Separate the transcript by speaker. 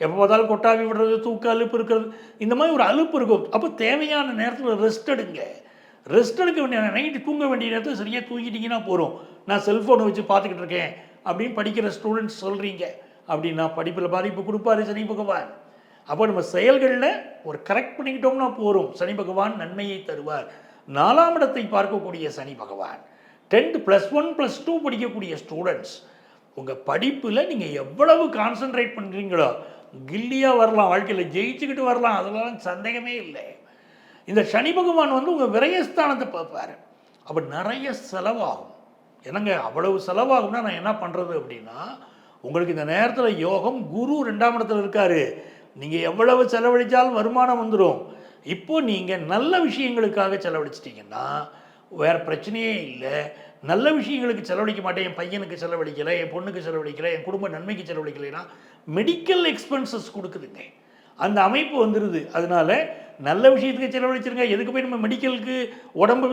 Speaker 1: எப்போ பார்த்தாலும் கொட்டாவி விடுறது, தூக்க அலுப்பு இருக்கிறது, இந்த மாதிரி ஒரு அலுப்பு இருக்கும். அப்போ தேவையான நேரத்தில் ரெஸ்ட் எடுங்க. ரெஸ்ட் எடுக்க வேண்டிய நைட்டு தூங்க வேண்டிய நேரத்தில் சரியாக தூங்கிட்டீங்கன்னா போகிறோம். நான் செல்ஃபோனை வச்சு பார்த்துக்கிட்டு இருக்கேன் அப்படின்னு படிக்கிற ஸ்டூடெண்ட்ஸ் சொல்கிறீங்க அப்படின்னா படிப்பில் பாதிப்பு கொடுப்பாரு சனி பகவான். அப்போ நம்ம செயல்களில் ஒரு கரெக்ட் பண்ணிக்கிட்டோம்னா போகிறோம். சனி பகவான் நன்மையை தருவார். 4ஆம் இடத்தை பார்க்கக்கூடிய சனி பகவான் 10th +1 +2 படிக்கக்கூடிய ஸ்டூடெண்ட்ஸ் உங்கள் படிப்பில் நீங்கள் எவ்வளவு கான்சன்ட்ரேட் பண்ணுறீங்களோ கில்லியாக வரலாம், வாழ்க்கையில் ஜெயிச்சுக்கிட்டு வரலாம், அதெல்லாம் சந்தேகமே இல்லை. இந்த சனி பகவான் வந்து உங்கள் விரயஸ்தானத்தை பார்ப்பார். அப்போ நிறைய செலவாகும். என்னங்க அவ்வளவு செலவாகும்னா நான் என்ன பண்ணுறது அப்படின்னா, உங்களுக்கு இந்த நேரத்தில் யோகம் குரு 2ஆம் இடத்துல இருக்கார். நீங்கள் எவ்வளவு செலவழித்தாலும் வருமானம் வந்துடும். இப்போது நீங்கள் நல்ல விஷயங்களுக்காக செலவழிச்சிட்டிங்கன்னா வேறு பிரச்சனையே இல்லை. நல்ல விஷயங்களுக்கு செலவழிக்க மாட்டேன், என் பையனுக்கு செலவழிக்கலை, என் பொண்ணுக்கு செலவழிக்கலை, என் குடும்ப நன்மைக்கு செலவழிக்கலைன்னா மெடிக்கல் எக்ஸ்பென்சஸ் கொடுக்குதுங்க. அந்த அமைப்பு வந்துடுது. அதனால நல்ல விஷயத்துக்கு செலவழிச்சிருங்க. எதுக்கு போய் நம்ம மெடிக்கலுக்கு உடம்பு